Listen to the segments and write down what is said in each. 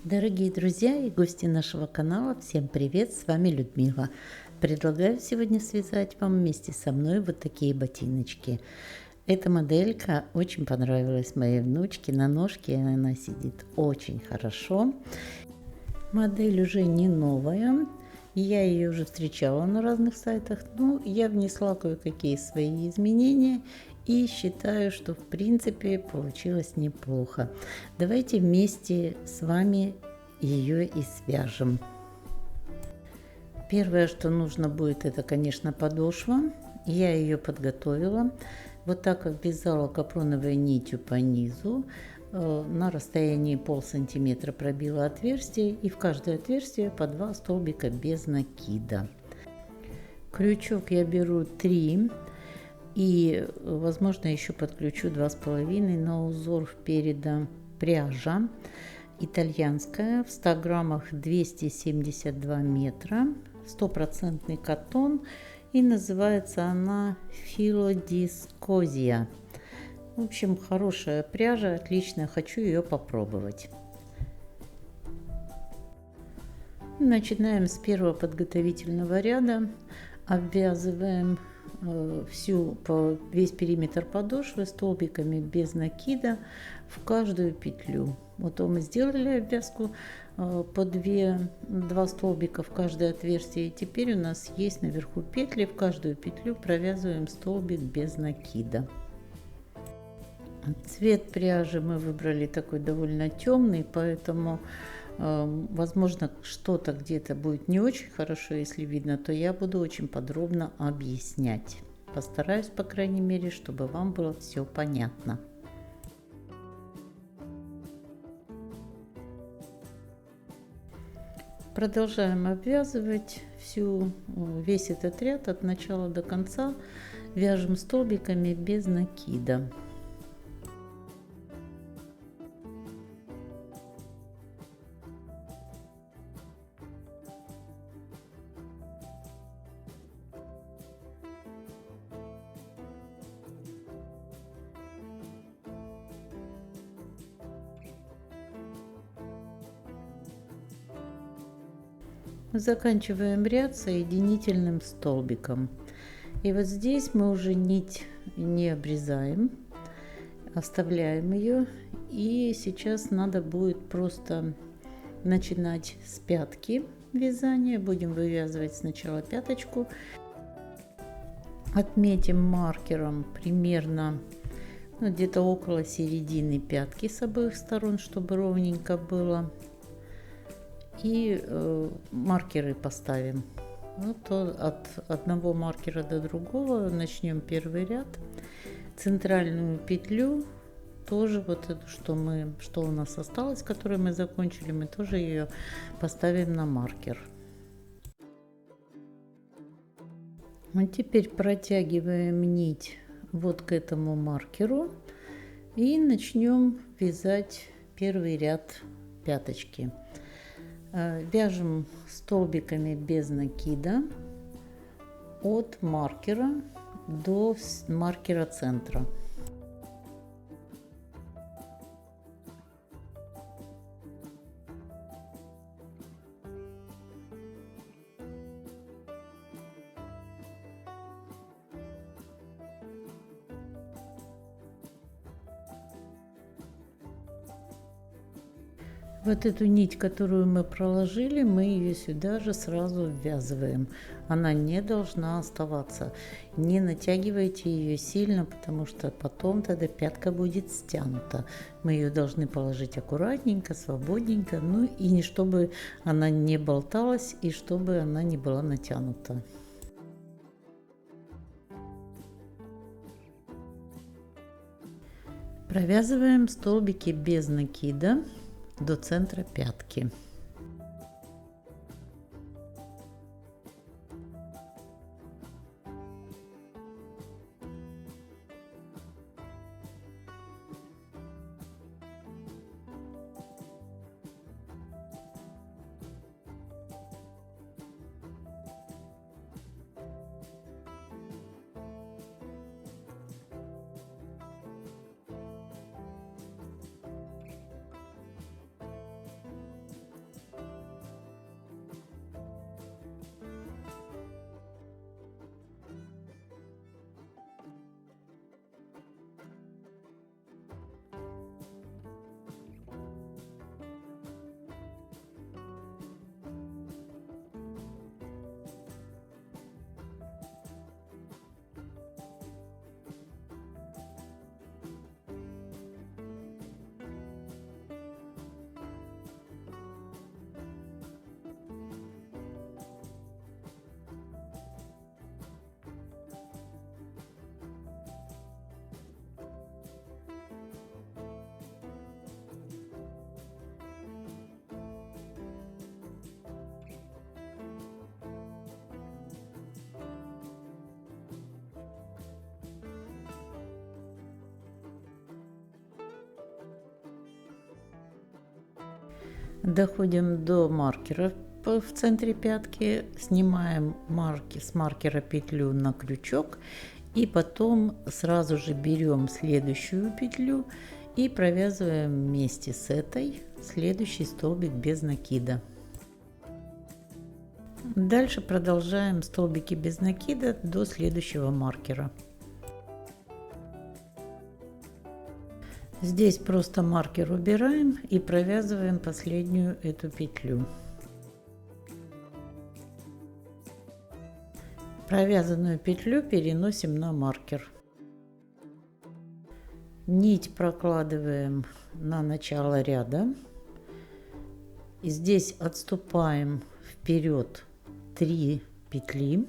Дорогие друзья и гости нашего канала, всем привет, с вами Людмила. Предлагаю сегодня связать вам вместе со мной вот такие ботиночки. Эта моделька очень понравилась моей внучке, на ножке она сидит очень хорошо. Модель уже не новая, я ее уже встречала на разных сайтах, но я внесла кое-какие свои изменения и считаю, что в принципе получилось неплохо. Давайте вместе с вами ее и свяжем. Первое, что нужно будет, это, конечно, подошва. Я ее подготовила. Вот так обвязала капроновой нитью по низу. На расстоянии полсантиметра пробила отверстие, и в каждое отверстие по 2 столбика без накида. Крючок я беру 3 и, возможно, еще подключу 2,5 на узор переда пряжа. Итальянская, в 100 граммах 272 метра, стопроцентный катон, и называется она Филодискозия. В общем, хорошая пряжа, отличная, хочу ее попробовать. Начинаем с первого подготовительного ряда, обвязываем весь периметр подошвы столбиками без накида в каждую петлю. Вот мы сделали обвязку по 2 столбика в каждое отверстие, и теперь у нас есть наверху петли, в каждую петлю провязываем столбик без накида. Цвет пряжи мы выбрали такой довольно темный, поэтому возможно, что-то где-то будет не очень хорошо, если видно, то я буду очень подробно объяснять. Постараюсь, по крайней мере, чтобы вам было все понятно. Продолжаем обвязывать весь этот ряд от начала до конца. Вяжем столбиками без накида. Заканчиваем ряд соединительным столбиком. И вот здесь мы уже нить не обрезаем, оставляем ее. И сейчас надо будет просто начинать с пятки вязания. Будем вывязывать сначала пяточку. Отметим маркером примерно где-то около середины пятки с обоих сторон, чтобы ровненько было. И маркеры поставим. Вот от одного маркера до другого начнем первый ряд. Центральную петлю тоже вот эту, что у нас осталось, которую мы закончили, мы тоже ее поставим на маркер. А теперь протягиваем нить вот к этому маркеру и начнем вязать первый ряд пяточки. Вяжем столбиками без накида от маркера до маркера центра. Вот эту нить, которую мы проложили, мы ее сюда же сразу ввязываем. Она не должна оставаться. Не натягивайте ее сильно, потому что потом тогда пятка будет стянута. Мы ее должны положить аккуратненько, свободненько, ну и не чтобы она не болталась, и чтобы она не была натянута. Провязываем столбики без накида до центра пятки. Доходим до маркера в центре пятки, снимаем с маркера петлю на крючок и потом сразу же берем следующую петлю и провязываем вместе с этой следующий столбик без накида. Дальше продолжаем столбики без накида до следующего маркера. Здесь просто маркер убираем и провязываем последнюю эту петлю. Провязанную петлю переносим на маркер. Нить прокладываем на начало ряда. И здесь отступаем вперед 3 петли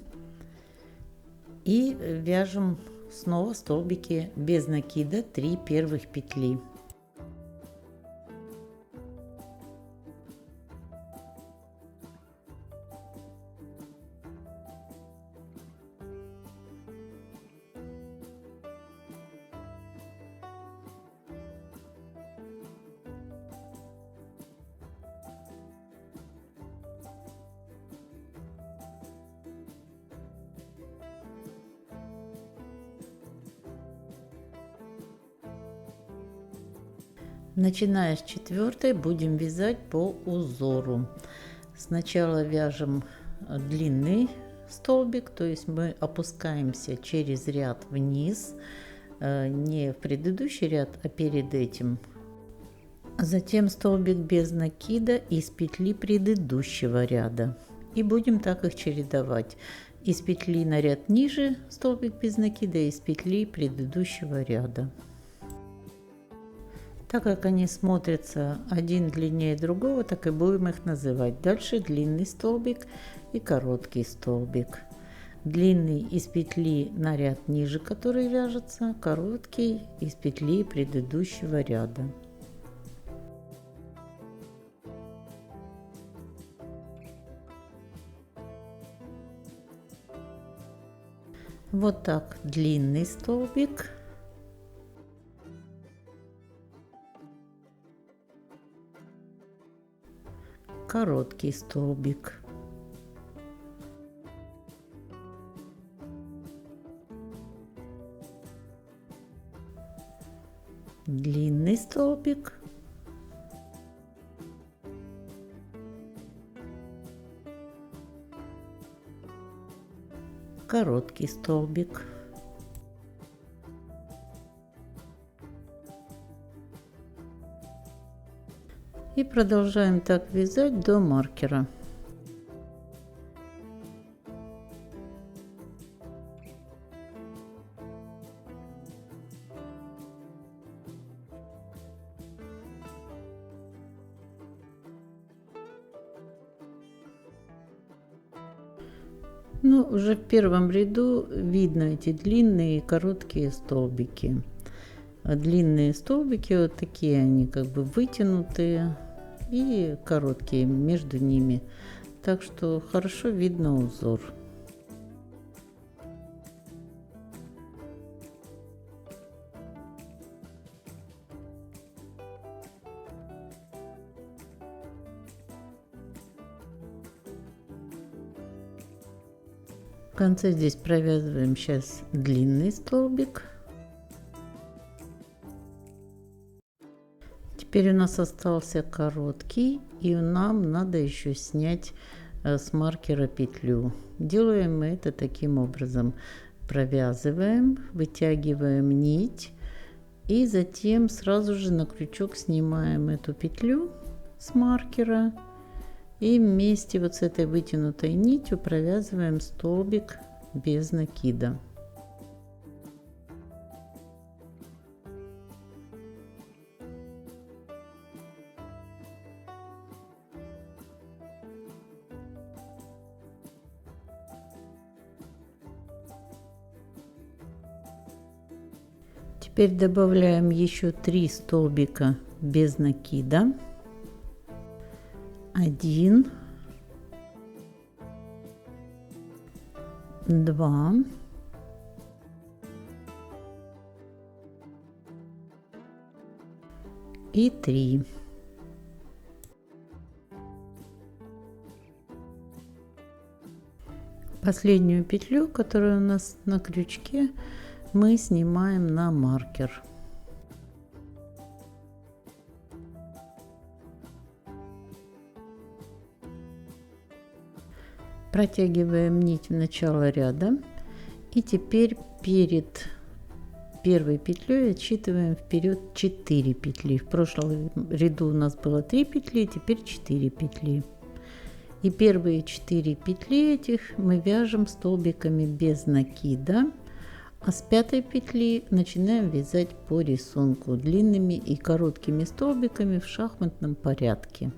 и вяжем снова столбики без накида 3 первых петли. Начиная с 4 будем вязать по узору. Сначала вяжем длинный столбик, то есть мы опускаемся через ряд вниз, не в предыдущий ряд, а перед этим. Затем столбик без накида из петли предыдущего ряда. И будем так их чередовать. Из петли на ряд ниже столбик без накида, из петли предыдущего ряда. Так как они смотрятся один длиннее другого, так и будем их называть. Дальше длинный столбик и короткий столбик. Длинный из петли на ряд ниже, который вяжется, короткий из петли предыдущего ряда. Вот так длинный столбик. Короткий столбик. Длинный столбик. Короткий столбик. И продолжаем так вязать до маркера. Ну, уже в первом ряду видно эти длинные и короткие столбики. Длинные столбики вот такие, они как бы вытянутые, и короткие между ними, так что хорошо видно узор. В конце здесь провязываем сейчас длинный столбик. Теперь у нас остался короткий, и нам надо еще снять с маркера петлю. Делаем мы это таким образом. Провязываем, вытягиваем нить и затем сразу же на крючок снимаем эту петлю с маркера и вместе вот с этой вытянутой нитью провязываем столбик без накида. Теперь добавляем еще 3 столбика без накида. 1, 2, 3. Последнюю петлю, которая у нас на крючке, мы снимаем на маркер. Протягиваем нить в начало ряда и теперь перед первой петлей отсчитываем вперед 4 петли. В прошлом ряду у нас было 3 петли, теперь 4 петли. И первые 4 петли этих мы вяжем столбиками без накида, а с 5 петли начинаем вязать по рисунку длинными и короткими столбиками в шахматном порядке.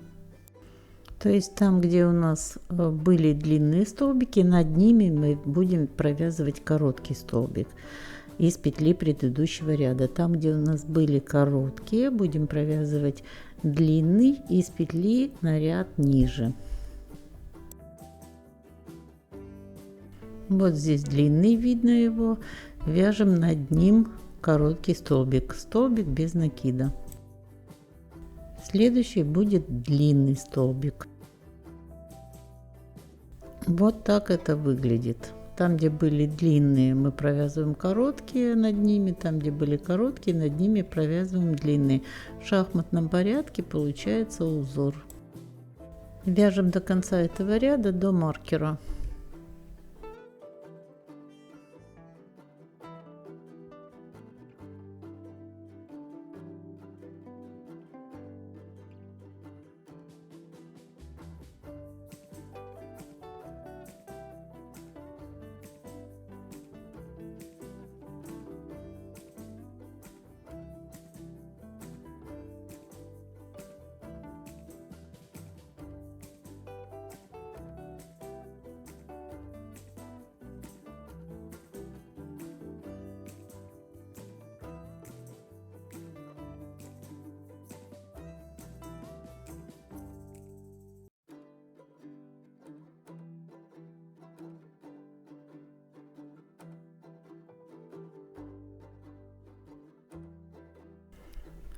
То есть там, где у нас были длинные столбики, над ними мы будем провязывать короткий столбик из петли предыдущего ряда. Там, где у нас были короткие, будем провязывать длинный из петли на ряд ниже. Вот здесь длинный, видно его, вяжем над ним короткий столбик, столбик без накида. Следующий будет длинный столбик. Вот так это выглядит. Там, где были длинные, мы провязываем короткие над ними, там, где были короткие, над ними провязываем длинные. В шахматном порядке получается узор. Вяжем до конца этого ряда, до маркера.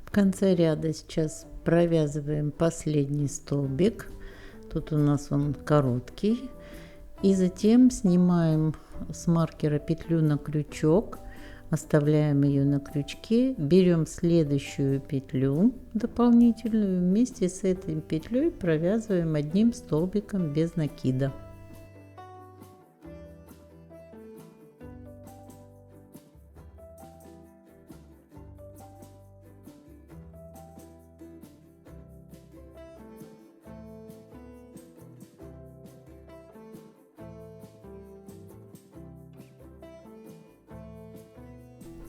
В конце ряда сейчас провязываем последний столбик. Тут у нас он короткий. И затем снимаем с маркера петлю на крючок, оставляем ее на крючке, берем следующую петлю дополнительную, вместе с этой петлей провязываем одним столбиком без накида.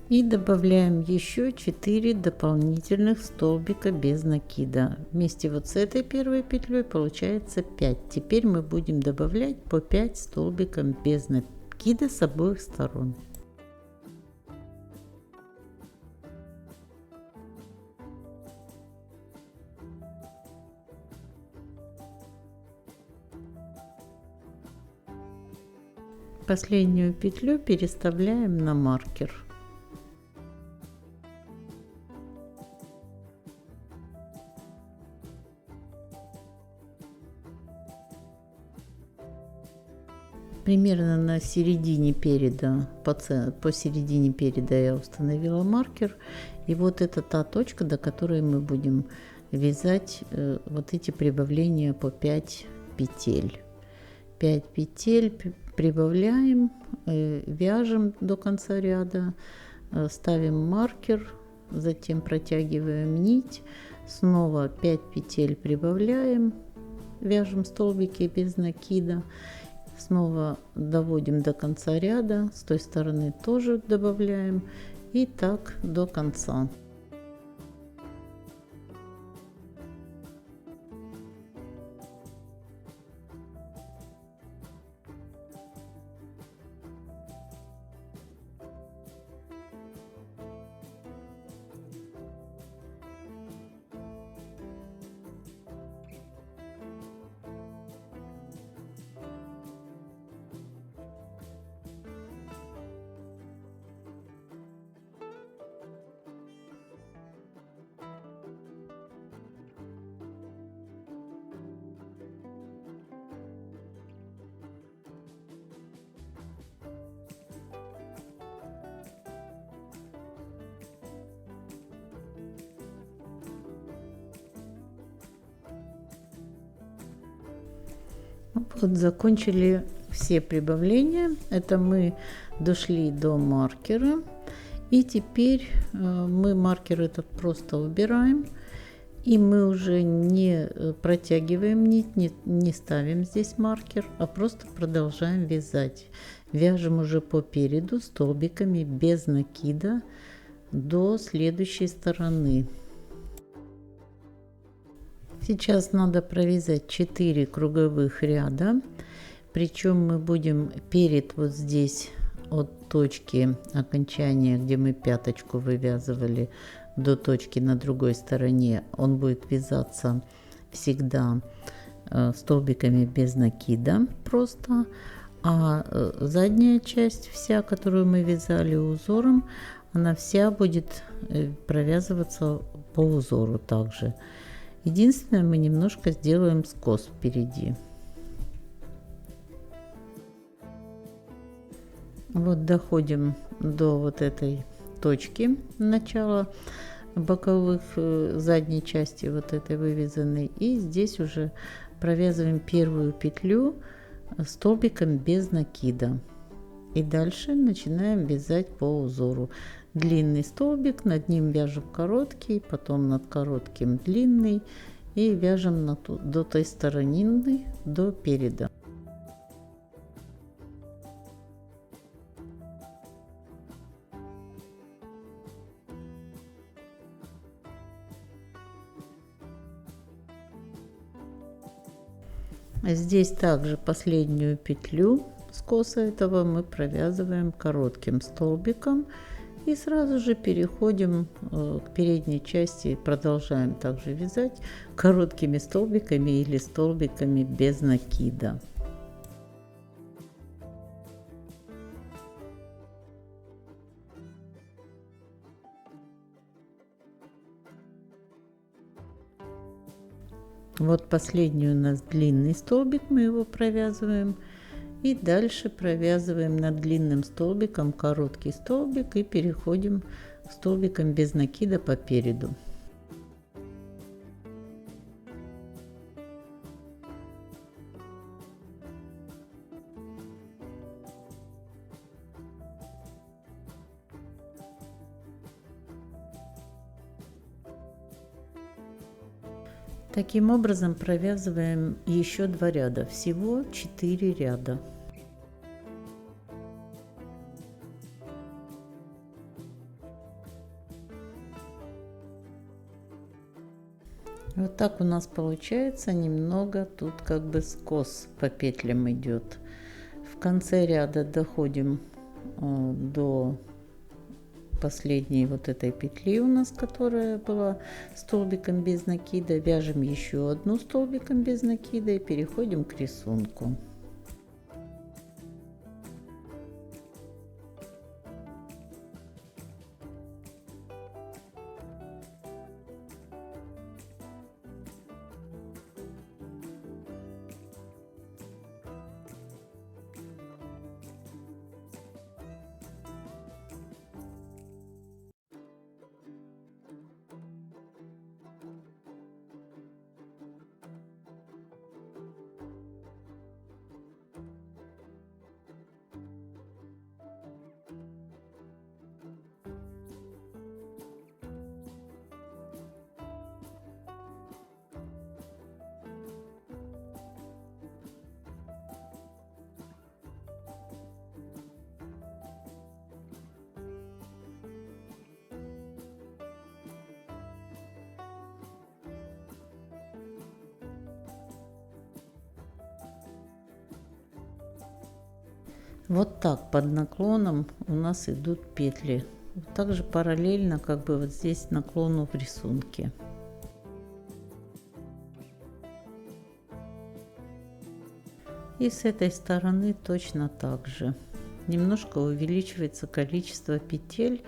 И добавляем еще 4 дополнительных столбика без накида. Вместе вот с этой первой петлей получается 5. Теперь мы будем добавлять по 5 столбиков без накида с обоих сторон. Последнюю петлю переставляем на маркер. Примерно на середине переда, по середине переда я установила маркер. И вот это та точка, до которой мы будем вязать вот эти прибавления по 5 петель. 5 петель прибавляем, вяжем до конца ряда, ставим маркер, затем протягиваем нить, снова 5 петель прибавляем, вяжем столбики без накида. Снова доводим до конца ряда, с той стороны тоже добавляем, и так до конца. Вот закончили все прибавления. Это мы дошли до маркера. И теперь мы маркер этот просто убираем. И мы уже не протягиваем нить, не ставим здесь маркер, а просто продолжаем вязать. Вяжем уже по переду столбиками без накида до следующей стороны. Сейчас надо провязать 4 круговых ряда, причем мы будем перед вот здесь от точки окончания, где мы пяточку вывязывали, до точки на другой стороне, он будет вязаться всегда столбиками без накида просто, а задняя часть вся, которую мы вязали узором, она вся будет провязываться по узору также. Единственное, мы немножко сделаем скос впереди. Вот доходим до вот этой точки начала боковых задней части вот этой вывязанной, и здесь уже провязываем первую петлю столбиком без накида, и дальше начинаем вязать по узору. Длинный столбик, над ним вяжем короткий, потом над коротким длинный, и вяжем до той стороны, до переда. Здесь также последнюю петлю скоса этого мы провязываем коротким столбиком и сразу же переходим к передней части и продолжаем также вязать короткими столбиками или столбиками без накида. Вот последний у нас длинный столбик, мы его провязываем, и дальше провязываем над длинным столбиком короткий столбик и переходим к столбикам без накида по переду. Таким образом провязываем еще 2 ряда, всего 4 ряда. Вот так у нас получается, немного тут как бы скос по петлям идет. В конце ряда доходим до последней вот этой петли у нас, которая была столбиком без накида, вяжем еще одну столбиком без накида и переходим к рисунку. Вот так под наклоном у нас идут петли. Также параллельно как бы вот здесь наклону в рисунке. И с этой стороны точно так же. Немножко увеличивается количество петель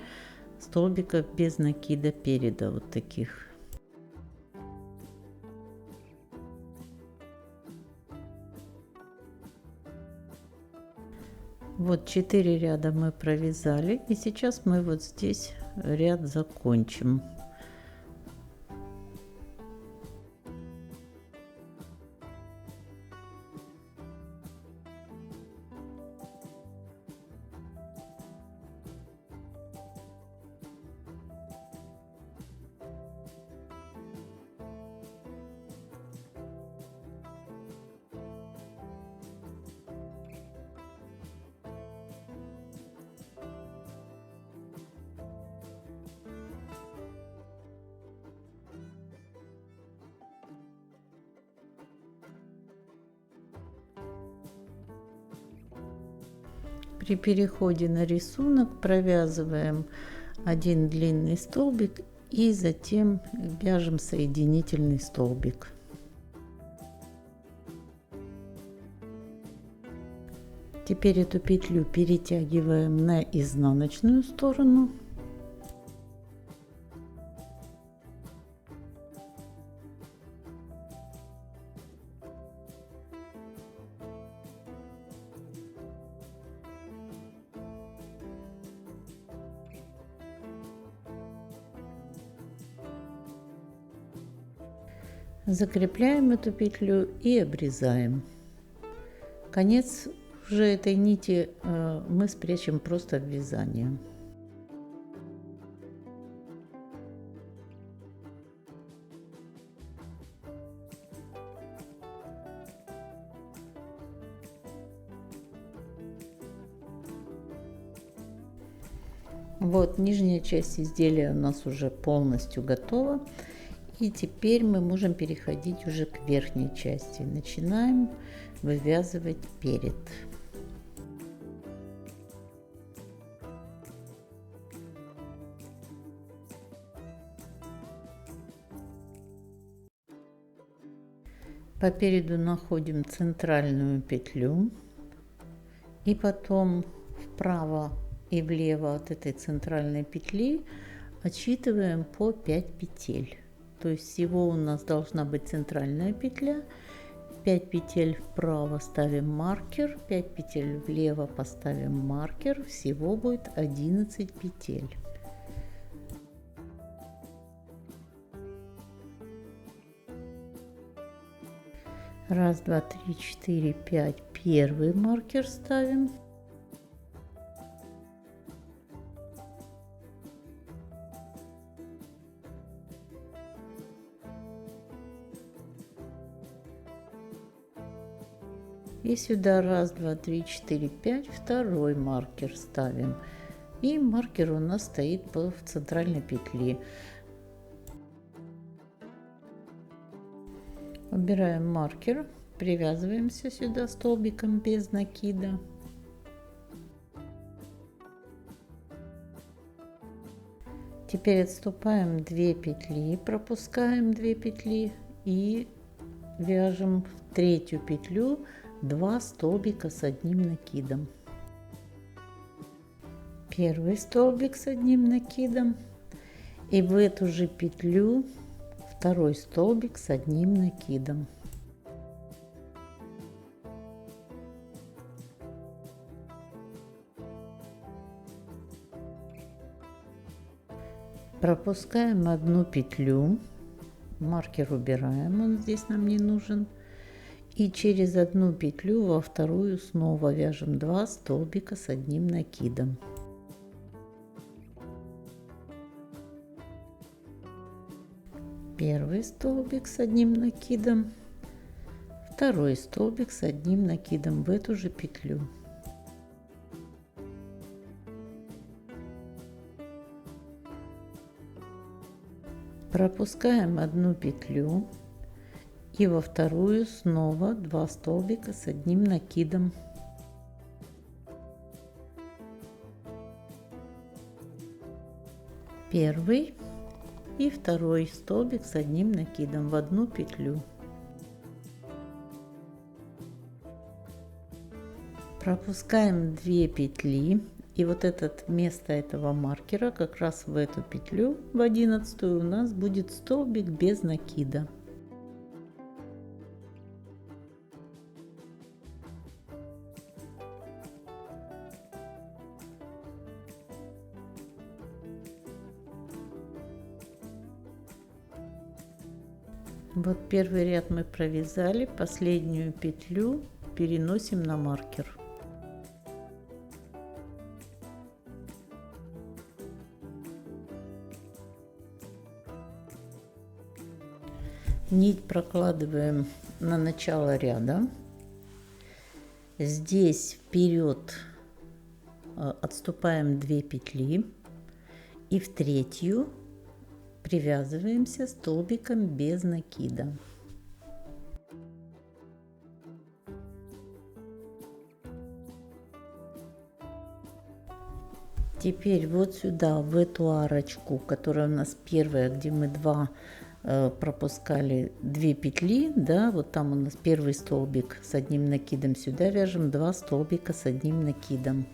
столбиков без накида переда, вот таких. Вот 4 ряда мы провязали, и сейчас мы вот здесь ряд закончим. При переходе на рисунок провязываем один длинный столбик и затем вяжем соединительный столбик. Теперь эту петлю перетягиваем на изнаночную сторону. Закрепляем эту петлю и обрезаем. Конец уже этой нити мы спрячем просто в вязание. Вот нижняя часть изделия у нас уже полностью готова. И теперь мы можем переходить уже к верхней части. Начинаем вывязывать перед. По переду находим центральную петлю и потом вправо и влево от этой центральной петли отсчитываем по 5 петель. То есть всего у нас должна быть центральная петля, 5 петель вправо ставим маркер, 5 петель влево поставим маркер, всего будет 11 петель. Раз, два, три, четыре, пять. Первый маркер ставим. И сюда раз, два, три, четыре, пять. Второй маркер ставим. И маркер у нас стоит в центральной петле. Убираем маркер, привязываемся сюда столбиком без накида. Теперь отступаем 2 петли, пропускаем 2 петли и вяжем в третью петлю 2 столбика с одним накидом. Первый столбик с одним накидом и в эту же петлю второй столбик с одним накидом. Пропускаем одну петлю, маркер убираем, он здесь нам не нужен. И через одну петлю во вторую снова вяжем 2 столбика с одним накидом. Первый столбик с одним накидом, второй столбик с одним накидом в эту же петлю. Пропускаем одну петлю и во вторую снова 2 столбика с одним накидом. Первый и второй столбик с одним накидом в одну петлю. Пропускаем 2 петли и вот этот вместо этого маркера как раз в эту петлю в 11-ю у нас будет столбик без накида. Вот первый ряд мы провязали, последнюю петлю переносим на маркер. Нить прокладываем на начало ряда. Здесь вперед отступаем 2 петли и в третью привязываемся столбиком без накида. Теперь вот сюда, в эту арочку, которая у нас первая, где мы пропускали 2 петли, да, вот там у нас первый столбик с одним накидом, сюда вяжем 2 столбика с одним накидом.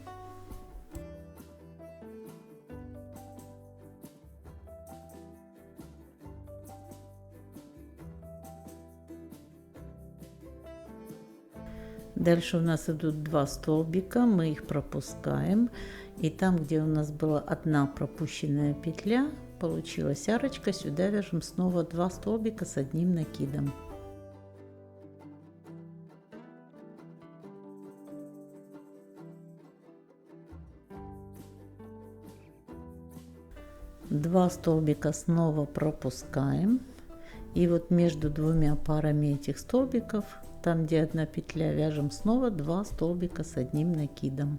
Дальше у нас идут 2 столбика, мы их пропускаем, и там, где у нас была одна пропущенная петля, получилась арочка, сюда вяжем снова 2 столбика с одним накидом. Два столбика снова пропускаем, и вот между двумя парами этих столбиков, там где одна петля, вяжем снова 2 столбика с одним накидом.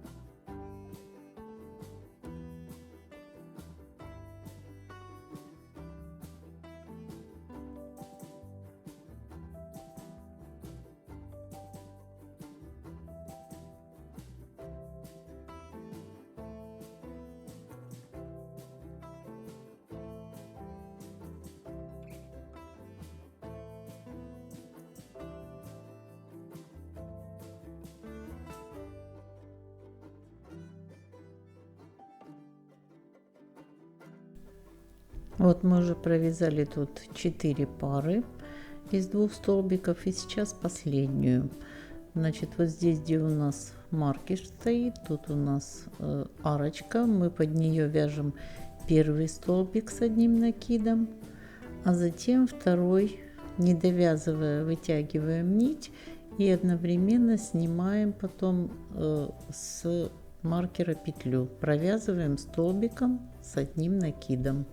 Вот мы уже провязали тут 4 пары из 2 столбиков, и сейчас последнюю. Значит, вот здесь, где у нас маркер стоит, тут у нас арочка, мы под нее вяжем первый столбик с одним накидом, а затем второй, не довязывая, вытягиваем нить и одновременно снимаем потом с маркера петлю, провязываем столбиком с одним накидом.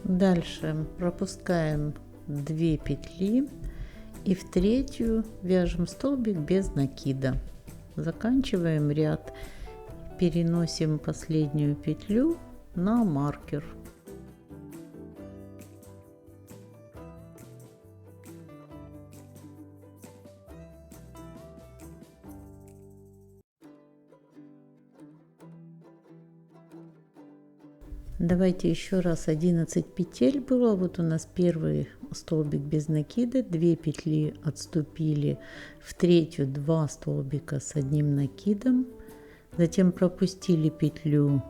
Дальше пропускаем 2 петли и в третью вяжем столбик без накида. Заканчиваем ряд, переносим последнюю петлю на маркер. Давайте еще раз, 11 петель было, вот у нас первый столбик без накида, 2 петли отступили, в третью 2 столбика с одним накидом, затем пропустили петлю,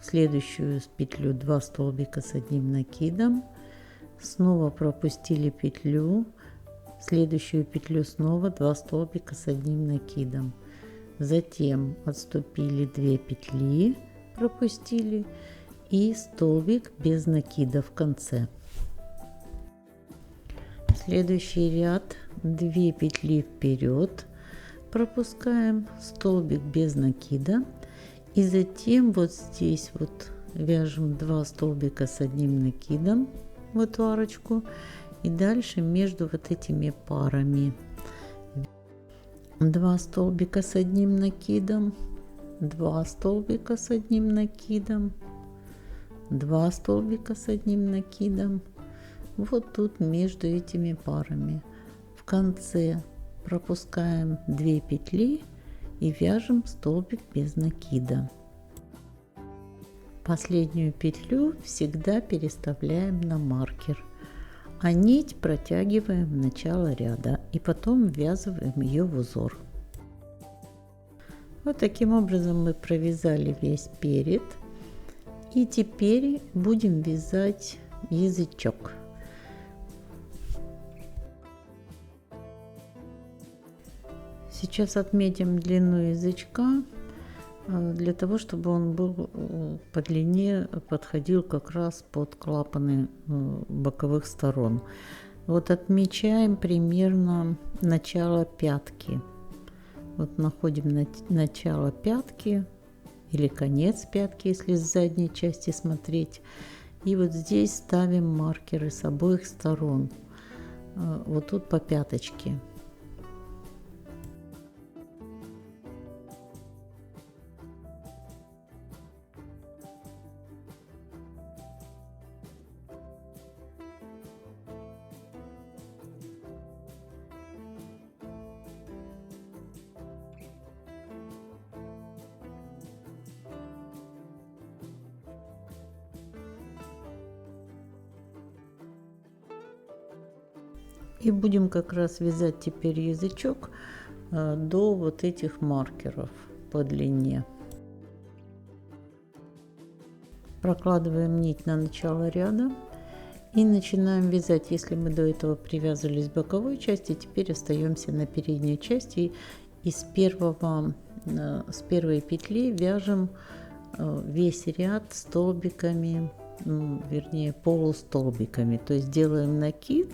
в следующую петлю 2 столбика с одним накидом, снова пропустили петлю, в следующую петлю снова 2 столбика с одним накидом, затем отступили 2 петли, пропустили, и столбик без накида в конце. Следующий ряд 2 петли вперед, пропускаем столбик без накида, и затем вот здесь вот вяжем 2 столбика с одним накидом в эту арочку, и дальше между вот этими парами 2 столбика с одним накидом, 2 столбика с одним накидом, 2 столбика с одним накидом, вот тут между этими парами. В конце пропускаем 2 петли и вяжем столбик без накида. Последнюю петлю всегда переставляем на маркер, а нить протягиваем в начало ряда и потом ввязываем ее в узор. Вот таким образом мы провязали весь перед. И теперь будем вязать язычок. Сейчас отметим длину язычка, для того, чтобы он был по длине, подходил как раз под клапаны боковых сторон. Вот отмечаем примерно начало пятки. Вот находим начало пятки или конец пятки, если с задней части смотреть. И вот здесь ставим маркеры с обоих сторон. Вот тут по пяточке. И будем как раз вязать теперь язычок до вот этих маркеров по длине. Прокладываем нить на начало ряда и начинаем вязать. Если мы до этого привязывались к боковой части, теперь остаемся на передней части и с первой петли вяжем весь ряд столбиками, вернее полустолбиками, то есть делаем накид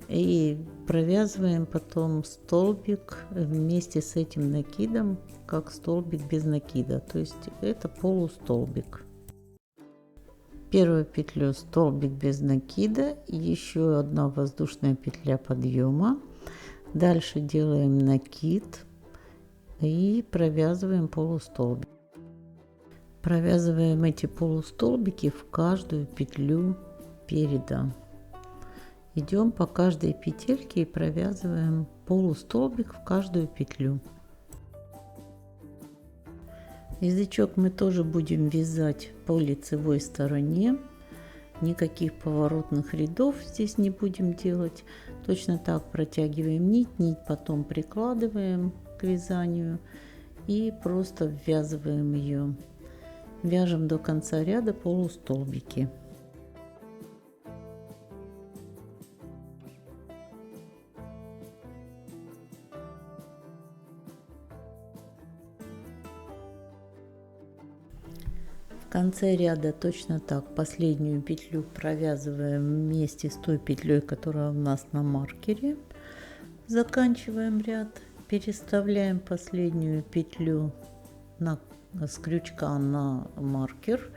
и провязываем потом столбик вместе с этим накидом, как столбик без накида, то есть это полустолбик. Первую петлю столбик без накида, еще одна воздушная петля подъема, дальше делаем накид и провязываем полустолбик. Провязываем эти полустолбики в каждую петлю переда. Идем по каждой петельке и провязываем полустолбик в каждую петлю. Язычок мы тоже будем вязать по лицевой стороне. Никаких поворотных рядов здесь не будем делать. Точно так протягиваем нить, нить потом прикладываем к вязанию и просто ввязываем ее. Вяжем до конца ряда полустолбики. В конце ряда точно так последнюю петлю провязываем вместе с той петлей, которая у нас на маркере. Заканчиваем ряд, переставляем последнюю петлю с крючка на маркер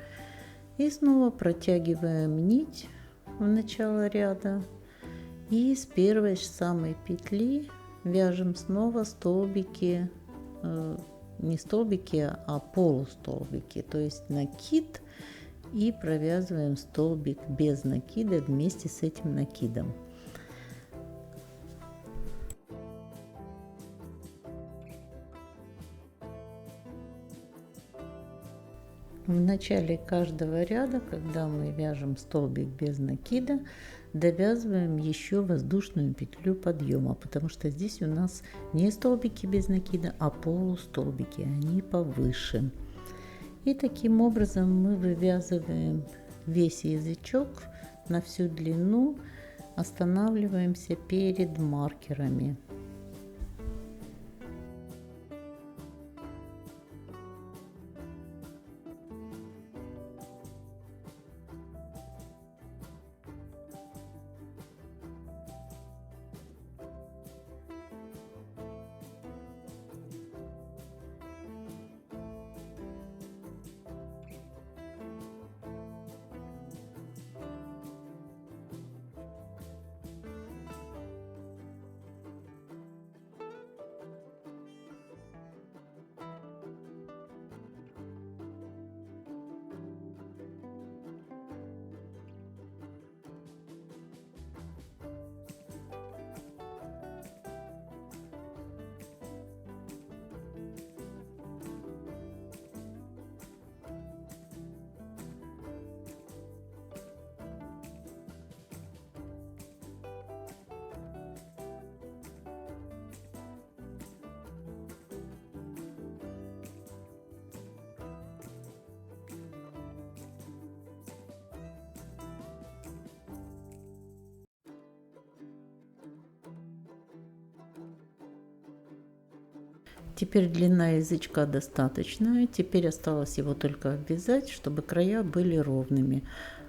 и снова протягиваем нить в начало ряда и с первой же самой петли вяжем снова столбики, не столбики, а полустолбики, то есть накид, и провязываем столбик без накида вместе с этим накидом. В начале каждого ряда, когда мы вяжем столбик без накида, довязываем еще воздушную петлю подъема, потому что здесь у нас не столбики без накида, а полустолбики, они повыше. И таким образом мы вывязываем весь язычок на всю длину, останавливаемся перед маркерами. Теперь длина язычка достаточная. Теперь осталось его только обвязать, чтобы края были ровными.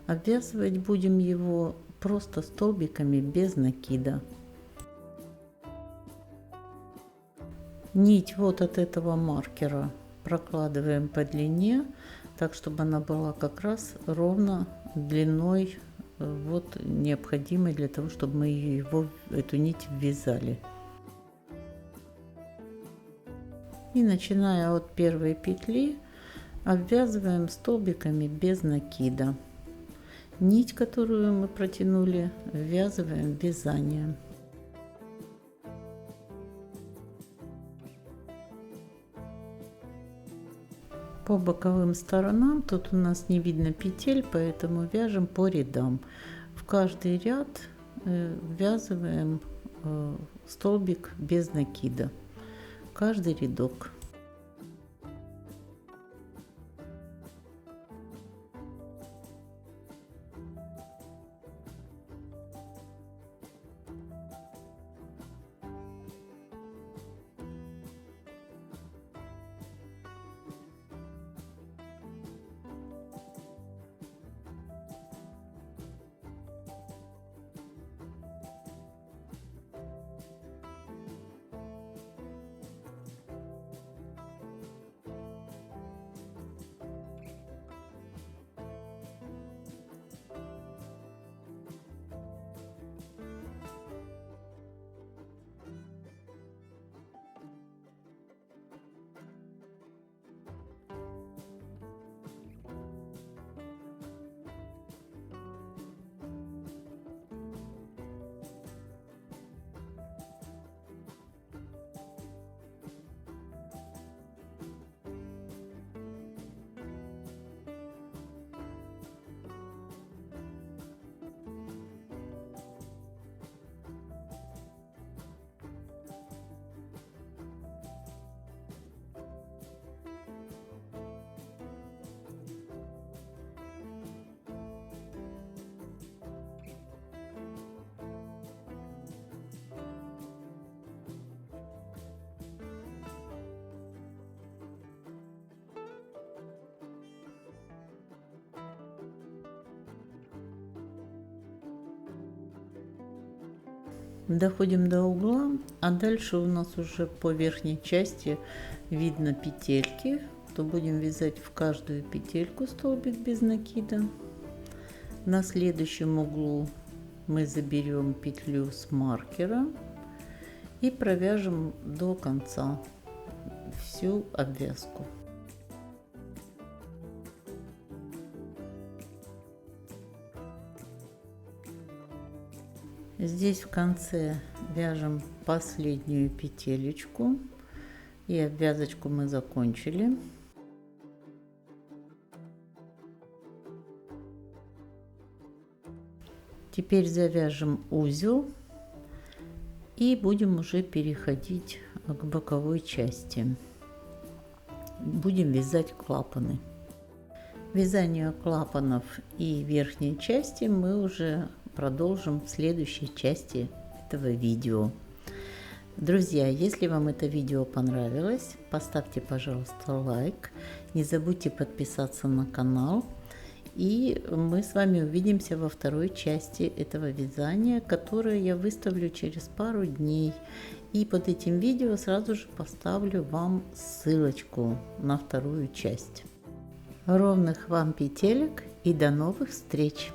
Обвязывать будем его просто столбиками без накида. Нить вот от этого маркера прокладываем по длине, так чтобы она была как раз ровно длиной вот необходимой для того, чтобы мы эту нить ввязали. И начиная от первой петли обвязываем столбиками без накида. Нить, которую мы протянули, ввязываем в вязание. По боковым сторонам тут у нас не видно петель, поэтому вяжем по рядам. В каждый ряд ввязываем столбик без накида. Каждый рядок. Доходим до угла, а дальше у нас уже по верхней части видно петельки, то будем вязать в каждую петельку столбик без накида. На следующем углу мы заберем петлю с маркера и провяжем до конца всю обвязку. Здесь в конце вяжем последнюю петелечку, и обвязочку мы закончили. Теперь завяжем узел и будем уже переходить к боковой части. Будем вязать клапаны. Вязание клапанов и верхней части мы уже продолжим в следующей части этого видео. Друзья, если вам это видео понравилось, поставьте, пожалуйста, лайк. Не забудьте подписаться на канал. И мы с вами увидимся во второй части этого вязания, которое я выставлю через пару дней. И под этим видео сразу же поставлю вам ссылочку на вторую часть. Ровных вам петелек и до новых встреч!